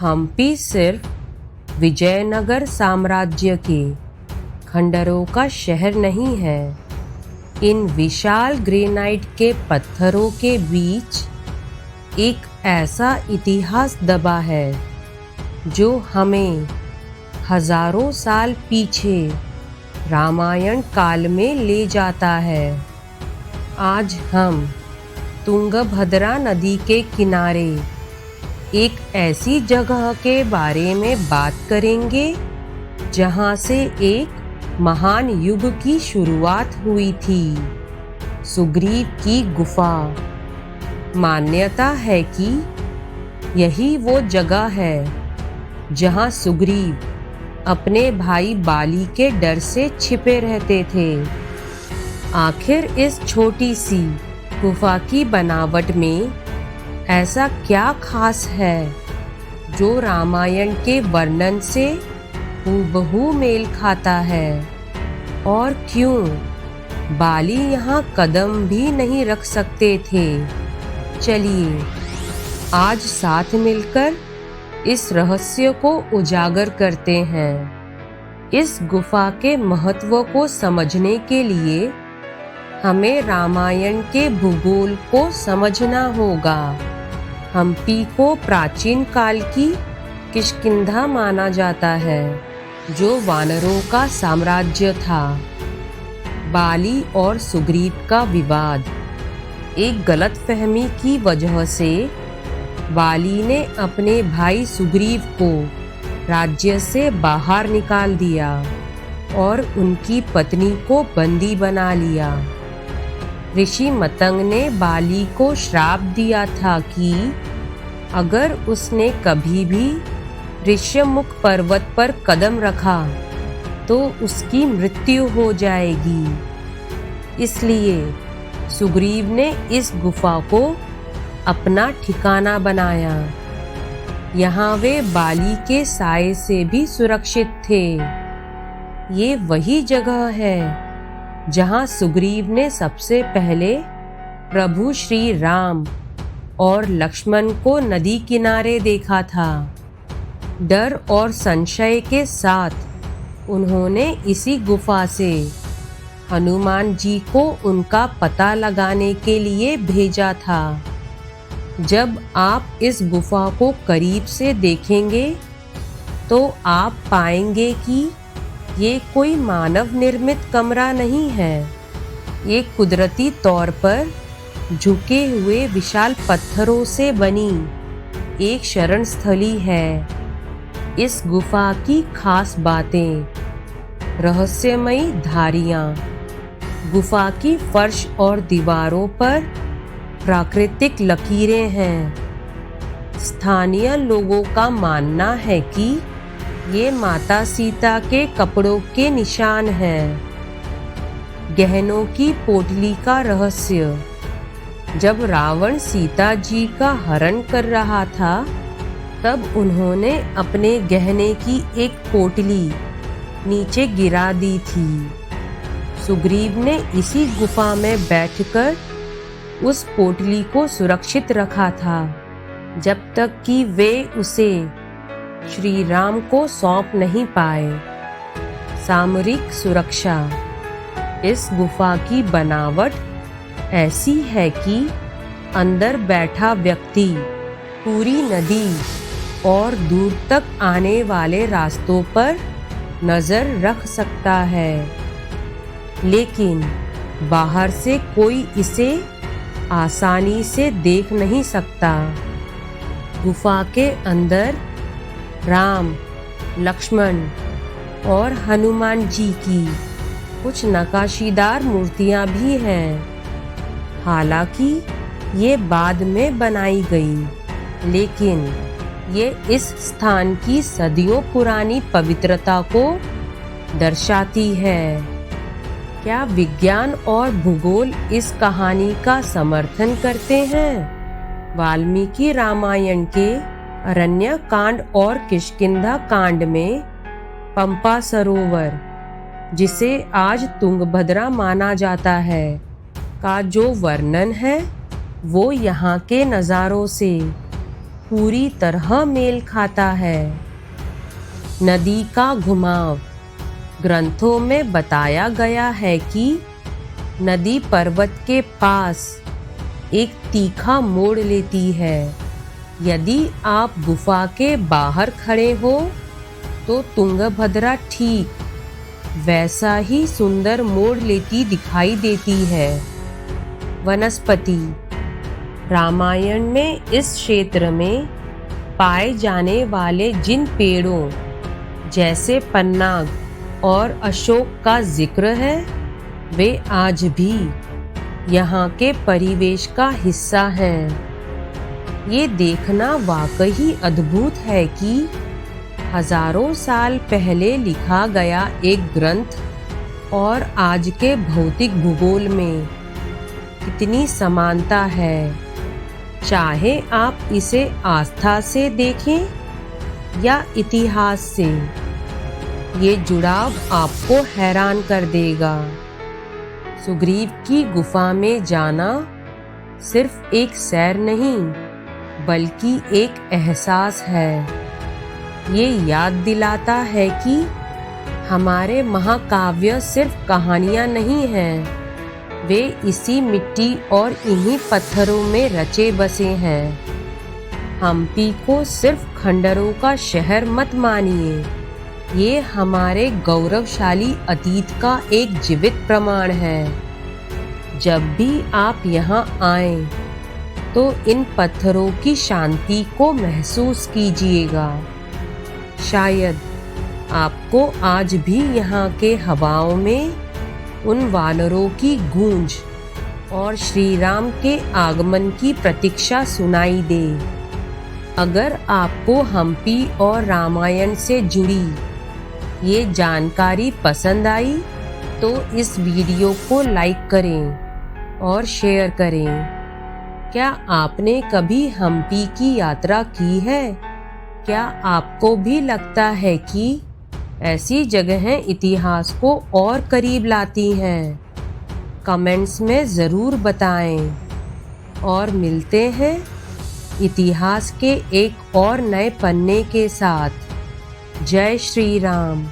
हम्पी सिर्फ विजयनगर साम्राज्य के खंडरों का शहर नहीं है। इन विशाल ग्रेनाइट के पत्थरों के बीच एक ऐसा इतिहास दबा है जो हमें हजारों साल पीछे रामायण काल में ले जाता है। आज हम तुंगभद्रा नदी के किनारे एक ऐसी जगह के बारे में बात करेंगे जहां से एक महान युग की शुरुआत हुई थी, सुग्रीव की गुफा। मान्यता है कि यही वो जगह है जहां सुग्रीव अपने भाई बाली के डर से छिपे रहते थे। आखिर इस छोटी सी गुफा की बनावट में ऐसा क्या खास है जो रामायण के वर्णन से हूबहू मेल खाता है, और क्यों बाली यहाँ कदम भी नहीं रख सकते थे? चलिए आज साथ मिलकर इस रहस्य को उजागर करते हैं। इस गुफा के महत्व को समझने के लिए हमें रामायण के भूगोल को समझना होगा। हम्पी को प्राचीन काल की किष्किंधा माना जाता है, जो वानरों का साम्राज्य था। बाली और सुग्रीव का विवाद। एक गलतफहमी की वजह से बाली ने अपने भाई सुग्रीव को राज्य से बाहर निकाल दिया और उनकी पत्नी को बंदी बना लिया। ऋषि मतंग ने बाली को श्राप दिया था कि अगर उसने कभी भी ऋष्यमुख पर्वत पर कदम रखा तो उसकी मृत्यु हो जाएगी। इसलिए सुग्रीव ने इस गुफा को अपना ठिकाना बनाया। यहाँ वे बाली के साए से भी सुरक्षित थे। ये वही जगह है जहाँ सुग्रीव ने सबसे पहले प्रभु श्री राम और लक्ष्मण को नदी किनारे देखा था। डर और संशय के साथ उन्होंने इसी गुफा से हनुमान जी को उनका पता लगाने के लिए भेजा था। जब आप इस गुफा को करीब से देखेंगे तो आप पाएंगे कि ये कोई मानव निर्मित कमरा नहीं है। ये कुदरती तौर पर झुके हुए विशाल पत्थरों से बनी एक शरण स्थली है। इस गुफा की खास बातें। रहस्यमयी धारियाँ। गुफा की फर्श और दीवारों पर प्राकृतिक लकीरें हैं। स्थानीय लोगों का मानना है कि ये माता सीता के कपड़ों के निशान हैं। गहनों की पोटली का रहस्य। जब रावण सीता जी का हरण कर रहा था तब उन्होंने अपने गहने की एक पोटली नीचे गिरा दी थी। सुग्रीव ने इसी गुफा में बैठकर उस पोटली को सुरक्षित रखा था जब तक कि वे उसे श्री राम को सौंप नहीं पाए। सामरिक सुरक्षा। इस गुफा की बनावट ऐसी है कि अंदर बैठा व्यक्ति पूरी नदी और दूर तक आने वाले रास्तों पर नजर रख सकता है, लेकिन बाहर से कोई इसे आसानी से देख नहीं सकता। गुफा के अंदर राम, लक्ष्मण और हनुमान जी की कुछ नक्काशीदार मूर्तियां भी हैं। हालांकि ये बाद में बनाई गई, लेकिन ये इस स्थान की सदियों पुरानी पवित्रता को दर्शाती है। क्या विज्ञान और भूगोल इस कहानी का समर्थन करते हैं? वाल्मीकि रामायण के अरण्य कांड और किष्किंधा कांड में पंपा सरोवर, जिसे आज तुंगभद्रा माना जाता है, का जो वर्णन है वो यहाँ के नज़ारों से पूरी तरह मेल खाता है। नदी का घुमाव। ग्रंथों में बताया गया है कि नदी पर्वत के पास एक तीखा मोड़ लेती है। यदि आप गुफा के बाहर खड़े हो तो तुंगभद्रा ठीक वैसा ही सुंदर मोड़ लेती दिखाई देती है। वनस्पति। रामायण में इस क्षेत्र में पाए जाने वाले जिन पेड़ों जैसे पन्नाग और अशोक का जिक्र है वे आज भी यहाँ के परिवेश का हिस्सा हैं। ये देखना वाकई अद्भुत है कि हजारों साल पहले लिखा गया एक ग्रंथ और आज के भौतिक भूगोल में कितनी समानता है। चाहे आप इसे आस्था से देखें या इतिहास से, ये जुड़ाव आपको हैरान कर देगा। सुग्रीव की गुफा में जाना सिर्फ एक सैर नहीं बल्कि एक एहसास है। ये याद दिलाता है कि हमारे महाकाव्य सिर्फ कहानियाँ नहीं हैं, वे इसी मिट्टी और इन्हीं पत्थरों में रचे बसे हैं। हम्पी को सिर्फ खंडरों का शहर मत मानिए, ये हमारे गौरवशाली अतीत का एक जीवित प्रमाण है। जब भी आप यहाँ आएं, तो इन पत्थरों की शांति को महसूस कीजिएगा। शायद आपको आज भी यहाँ के हवाओं में उन वानरों की गूंज और श्री राम के आगमन की प्रतीक्षा सुनाई दे। अगर आपको हम्पी और रामायण से जुड़ी ये जानकारी पसंद आई तो इस वीडियो को लाइक करें और शेयर करें। क्या आपने कभी हम्पी की यात्रा की है? क्या आपको भी लगता है कि ऐसी जगहें इतिहास को और करीब लाती हैं? कमेंट्स में ज़रूर बताएं। और मिलते हैं इतिहास के एक और नए पन्ने के साथ। जय श्री राम।